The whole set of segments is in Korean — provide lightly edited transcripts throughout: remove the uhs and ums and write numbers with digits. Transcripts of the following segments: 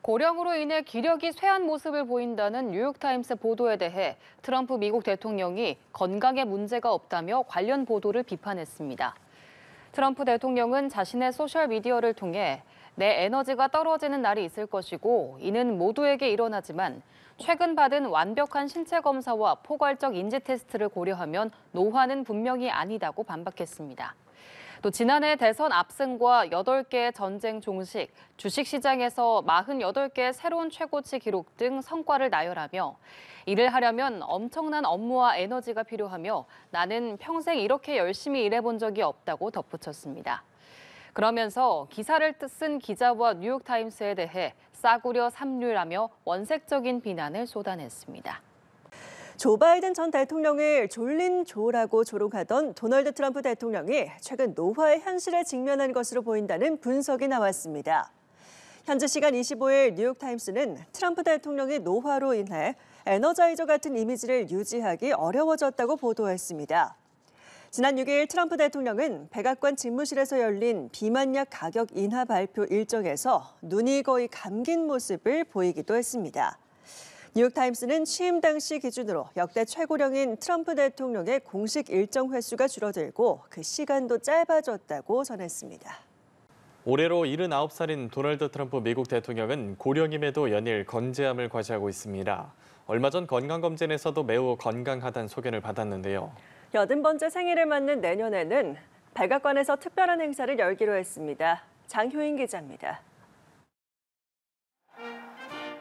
고령으로 인해 기력이 쇠한 모습을 보인다는 뉴욕타임스 보도에 대해 트럼프 미국 대통령이 건강에 문제가 없다며 관련 보도를 비판했습니다. 트럼프 대통령은 자신의 소셜미디어를 통해 내 에너지가 떨어지는 날이 있을 것이고 이는 모두에게 일어나지만 최근 받은 완벽한 신체 검사와 포괄적 인지 테스트를 고려하면 노화는 분명히 아니다고 반박했습니다. 또 지난해 대선 압승과 8개의 전쟁 종식, 주식시장에서 48개의 새로운 최고치 기록 등 성과를 나열하며 일을 하려면 엄청난 업무와 에너지가 필요하며 나는 평생 이렇게 열심히 일해본 적이 없다고 덧붙였습니다. 그러면서 기사를 쓴 기자와 뉴욕타임스에 대해 싸구려 삼류라며 원색적인 비난을 쏟아냈습니다. 조 바이든 전 대통령을 졸린 조라고 조롱하던 도널드 트럼프 대통령이 최근 노화의 현실에 직면한 것으로 보인다는 분석이 나왔습니다. 현지 시간 25일 뉴욕타임스는 트럼프 대통령이 노화로 인해 에너자이저 같은 이미지를 유지하기 어려워졌다고 보도했습니다. 지난 6일 트럼프 대통령은 백악관 집무실에서 열린 비만약 가격 인하 발표 일정에서 눈이 거의 감긴 모습을 보이기도 했습니다. 뉴욕타임스는 취임 당시 기준으로 역대 최고령인 트럼프 대통령의 공식 일정 횟수가 줄어들고 그 시간도 짧아졌다고 전했습니다. 올해로 79살인 도널드 트럼프 미국 대통령은 고령임에도 연일 건재함을 과시하고 있습니다. 얼마 전 건강검진에서도 매우 건강하다는 소견을 받았는데요. 80번째 생일을 맞는 내년에는 백악관에서 특별한 행사를 열기로 했습니다. 장효인 기자입니다.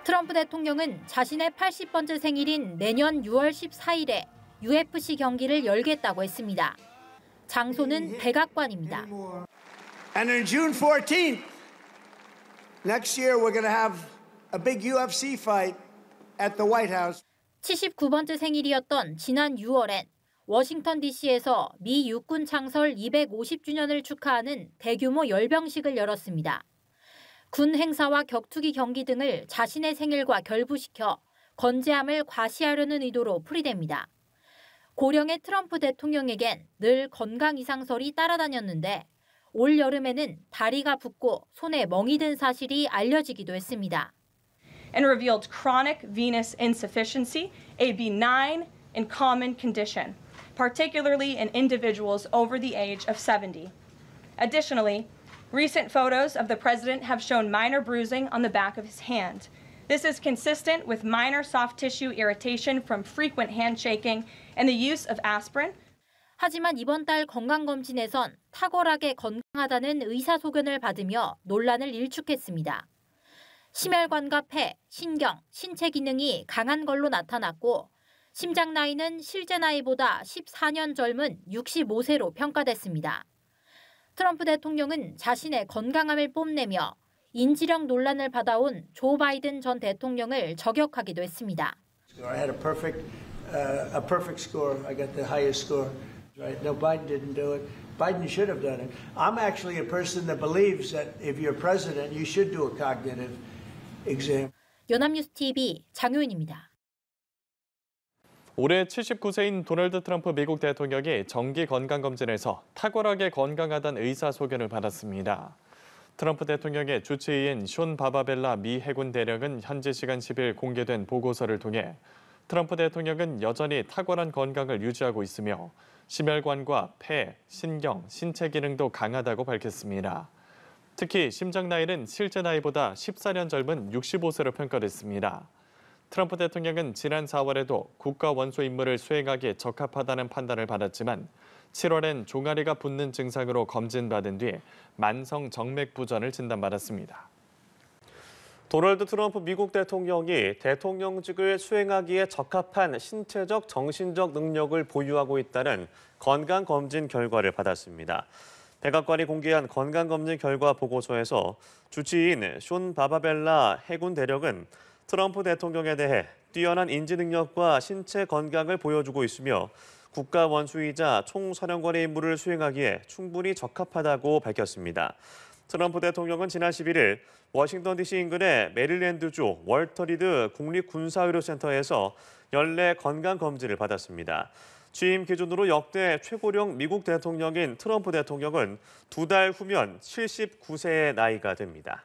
트럼프 대통령은 자신의 80번째 생일인 내년 6월 14일에 UFC 경기를 열겠다고 했습니다. 장소는 백악관입니다. And on June 14th, next year we're going to have a big UFC fight at the White House. 79번째 생일이었던 지난 6월엔 워싱턴 DC에서 미 육군 창설 250주년을 축하하는 대규모 열병식을 열었습니다. 군 행사와 격투기 경기 등을 자신의 생일과 결부시켜 건재함을 과시하려는 의도로 풀이됩니다. 고령의 트럼프 대통령에겐 늘 건강 이상설이 따라다녔는데 올 여름에는 다리가 붓고 손에 멍이 든 사실이 알려지기도 했습니다. And revealed chronic venous insufficiency, a benign and common condition, particularly in individuals over the age of 70. Additionally, recent photos of the president have shown minor bruising on the back of his hand. This is consistent with minor soft tissue irritation from frequent handshaking and the use of aspirin. 하지만 이번 달 건강검진에선 탁월하게 건강하다는 의사소견을 받으며 논란을 일축했습니다. 심혈관과 폐, 신경, 신체 기능이 강한 걸로 나타났고 심장 나이는 실제 나이보다 14년 젊은 65세로 평가됐습니다. 트럼프 대통령은 자신의 건강함을 뽐내며 인지력 논란을 받아온 조 바이든 전 대통령을 저격하기도 했습니다. I had a perfect score. I got the highest score. Right? No, Biden didn't do it. Biden should have done it. I'm actually a person that believes that if you're president, you should do a cognitive exam. 연합뉴스 TV 장효인입니다. 올해 79세인 도널드 트럼프 미국 대통령이 정기 건강검진에서 탁월하게 건강하다는 의사소견을 받았습니다. 트럼프 대통령의 주치의인 숀 바바벨라 미 해군 대령은 현지 시간 10일 공개된 보고서를 통해 트럼프 대통령은 여전히 탁월한 건강을 유지하고 있으며 심혈관과 폐, 신경, 신체 기능도 강하다고 밝혔습니다. 특히 심장 나이는 실제 나이보다 14년 젊은 65세로 평가됐습니다. 트럼프 대통령은 지난 4월에도 국가 원수 임무를 수행하기에 적합하다는 판단을 받았지만 7월엔 종아리가 붓는 증상으로 검진받은 뒤 만성 정맥 부전을 진단받았습니다. 도널드 트럼프 미국 대통령이 대통령직을 수행하기에 적합한 신체적, 정신적 능력을 보유하고 있다는 건강검진 결과를 받았습니다. 백악관이 공개한 건강검진 결과 보고서에서 주치의인 숀 바바벨라 해군 대령은 트럼프 대통령에 대해 뛰어난 인지 능력과 신체 건강을 보여주고 있으며 국가 원수이자 총사령관의 임무를 수행하기에 충분히 적합하다고 밝혔습니다. 트럼프 대통령은 지난 11일 워싱턴 DC 인근의 메릴랜드주 월터 리드 국립군사의료센터에서 연례 건강검진을 받았습니다. 취임 기준으로 역대 최고령 미국 대통령인 트럼프 대통령은 2달 후면 79세의 나이가 됩니다.